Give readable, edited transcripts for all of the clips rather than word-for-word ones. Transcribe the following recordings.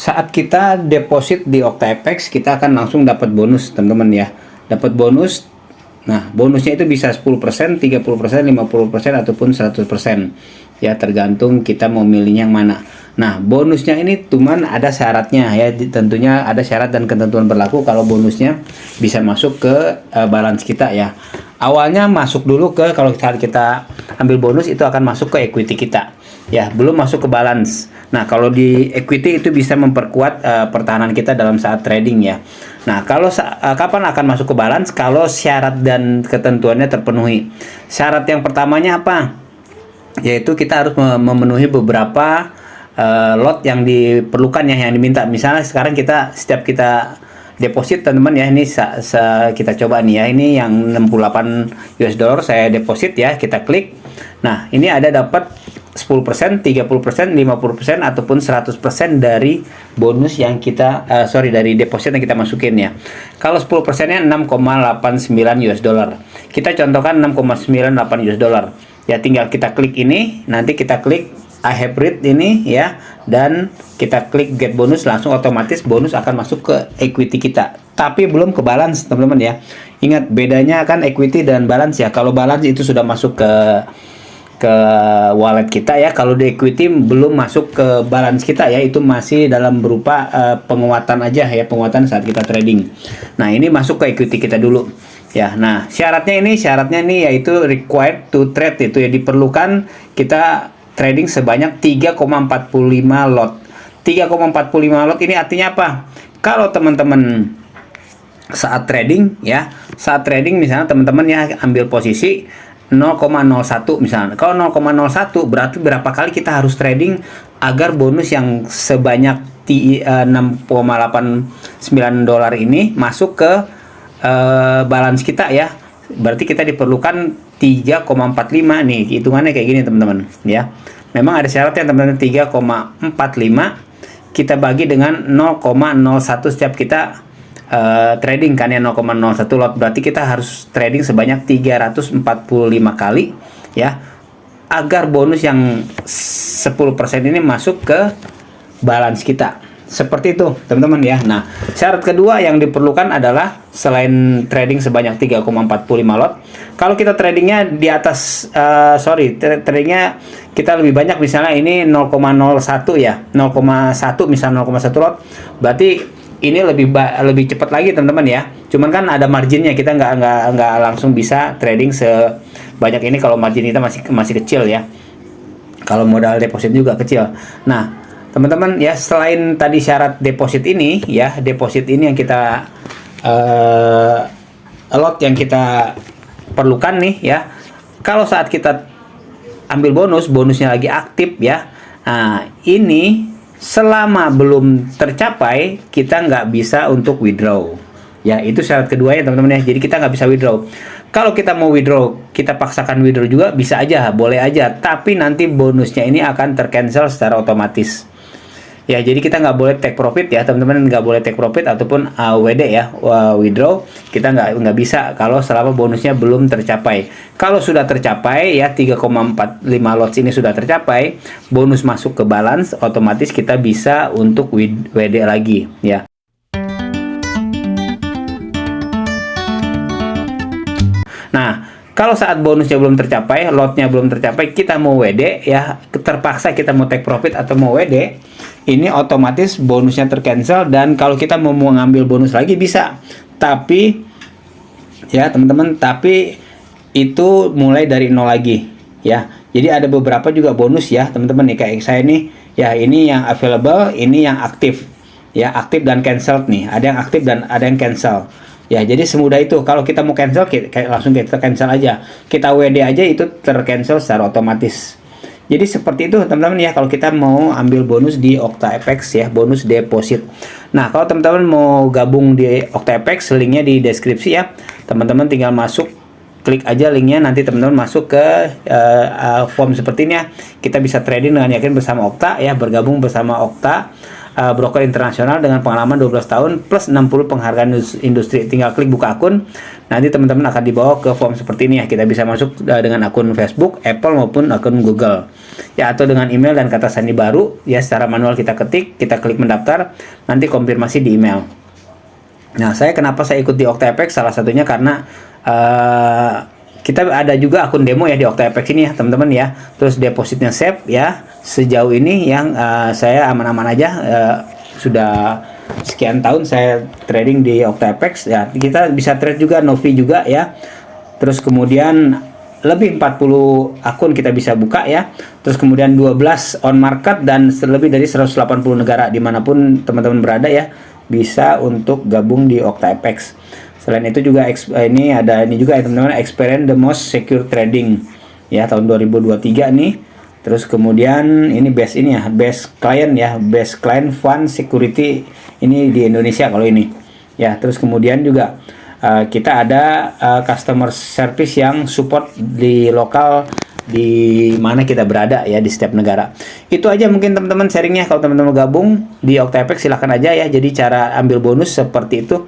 saat kita deposit di OctaFX, kita akan langsung dapat bonus, teman-teman ya. Dapat bonus. Nah, bonusnya itu bisa 10%, 30%, 50%, ataupun 100%. Ya, tergantung kita mau milihnya yang mana. Nah, bonusnya ini cuman ada syaratnya ya. Tentunya ada syarat dan ketentuan berlaku kalau bonusnya bisa masuk ke balance kita ya. Awalnya masuk dulu ke, kalau kita ambil bonus itu akan masuk ke equity kita. Ya, belum masuk ke balance. Nah, kalau di equity itu bisa memperkuat pertahanan kita dalam saat trading ya. Nah, kalau kapan akan masuk ke balance? Kalau syarat dan ketentuannya terpenuhi. Syarat yang pertamanya apa? Yaitu kita harus memenuhi beberapa lot yang diperlukan ya, yang diminta. Misalnya sekarang setiap kita deposit, teman-teman ya, ini kita coba nih ya, ini yang 68 US dollar saya deposit ya, kita klik. Nah, ini ada dapat 10%, 30%, 50%, ataupun 100% dari bonus yang kita dari deposit yang kita masukin ya. Kalau 10%-nya 6,89 US dollar. Kita contohkan 6,98 US dollar. Ya, tinggal kita klik ini, nanti kita klik I have read ini ya, dan kita klik get bonus, langsung otomatis bonus akan masuk ke equity kita. Tapi belum ke balance, teman-teman ya. Ingat, bedanya kan equity dan balance ya. Kalau balance itu sudah masuk ke wallet kita ya. Kalau di equity belum masuk ke balance kita ya, itu masih dalam berupa penguatan aja ya, penguatan saat kita trading. Nah, ini masuk ke equity kita dulu ya. Nah, syaratnya ini yaitu required to trade, itu ya, diperlukan kita trading sebanyak 3,45 lot. 3,45 lot ini artinya apa? Kalau teman-teman saat trading misalnya teman-teman ya ambil posisi 0,01 misalnya. Kalau 0,01 berarti berapa kali kita harus trading agar bonus yang sebanyak 6,89 dolar ini masuk ke balance kita ya. Berarti kita diperlukan 3,45 nih, hitungannya kayak gini teman-teman ya. Memang ada syaratnya teman-teman, 3,45 kita bagi dengan 0,01 setiap kita trading kan ya, 0,01 lot. Berarti kita harus trading sebanyak 345 kali ya, agar bonus yang 10% ini masuk ke balance kita. Seperti itu teman-teman ya. Nah, syarat kedua yang diperlukan adalah selain trading sebanyak 3,45 lot, kalau kita tradingnya di atas tradingnya kita lebih banyak, misalnya ini 0,01 ya, 0,1 misalnya 0,1 lot, berarti ini lebih cepat lagi teman-teman ya. Cuman kan ada marginnya, kita nggak langsung bisa trading sebanyak ini kalau margin kita masih kecil ya. Kalau modal deposit juga kecil. Nah, teman-teman ya, selain tadi syarat deposit ini ya, deposit ini yang kita lot yang kita perlukan nih ya. Kalau saat kita ambil bonusnya lagi aktif ya, nah ini selama belum tercapai kita nggak bisa untuk withdraw ya. Itu syarat kedua ya teman-teman ya. Jadi kita nggak bisa withdraw. Kalau kita mau withdraw, kita paksakan withdraw juga bisa aja, boleh aja, tapi nanti bonusnya ini akan tercancel secara otomatis ya. Jadi kita nggak boleh take profit ya teman-teman, nggak boleh take profit ataupun WD ya, withdraw kita nggak bisa kalau selama bonusnya belum tercapai. Kalau sudah tercapai ya, 3,45 lots ini sudah tercapai, bonus masuk ke balance, otomatis kita bisa untuk WD lagi ya. Nah, kalau saat bonusnya belum tercapai, lotnya belum tercapai, kita mau WD ya, terpaksa kita mau take profit atau mau WD, ini otomatis bonusnya tercancel. Dan kalau kita mau ngambil bonus lagi bisa, tapi ya teman-teman, tapi itu mulai dari nol lagi ya. Jadi ada beberapa juga bonus ya teman-teman nih, kayak saya nih ya, ini yang available, ini yang aktif ya, aktif dan cancel nih, ada yang aktif dan ada yang cancel ya. Jadi semudah itu, kalau kita mau cancel langsung kita cancel aja, kita WD aja itu tercancel secara otomatis. Jadi seperti itu teman-teman ya, kalau kita mau ambil bonus di OctaFX ya, bonus deposit. Nah, kalau teman-teman mau gabung di OctaFX, linknya di deskripsi ya. Teman-teman tinggal masuk, klik aja linknya, nanti teman-teman masuk ke form seperti ini ya. Kita bisa trading dengan yakin bersama Okta ya, bergabung bersama Okta, broker internasional dengan pengalaman 12 tahun plus 60 penghargaan industri. Tinggal klik buka akun, nanti teman-teman akan dibawa ke form seperti ini ya. Kita bisa masuk dengan akun Facebook, Apple maupun akun Google. ya, atau dengan email dan kata sandi baru ya, secara manual kita ketik, kita klik mendaftar, nanti konfirmasi di email. Nah, kenapa saya ikut di OctaFX? Salah satunya karena kita ada juga akun demo ya di OctaFX ini ya teman-teman ya. Terus depositnya safe ya. Sejauh ini yang saya aman-aman aja, sudah sekian tahun saya trading di OctaFX ya. Kita bisa trade juga Novi juga ya. Terus kemudian lebih 40 akun kita bisa buka ya. Terus kemudian 12 on market dan lebih dari 180 negara dimanapun teman-teman berada ya, bisa untuk gabung di OctaFX. Selain itu juga ini juga ya teman-teman, experience the most secure trading ya tahun 2023 nih. Terus kemudian ini best client fund security ini di Indonesia kalau ini ya. Terus kemudian juga kita ada customer service yang support di lokal di mana kita berada ya, di setiap negara. Itu aja mungkin teman-teman sharingnya. Kalau teman-teman gabung di OctaFX silahkan aja ya. Jadi cara ambil bonus seperti itu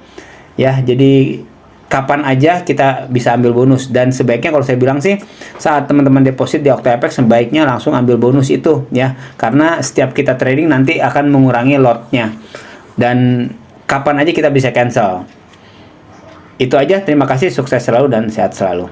ya. Jadi kapan aja kita bisa ambil bonus, dan sebaiknya kalau saya bilang sih saat teman-teman deposit di OctaFX sebaiknya langsung ambil bonus itu ya, karena setiap kita trading nanti akan mengurangi lotnya, dan kapan aja kita bisa cancel. Itu aja, terima kasih, sukses selalu dan sehat selalu.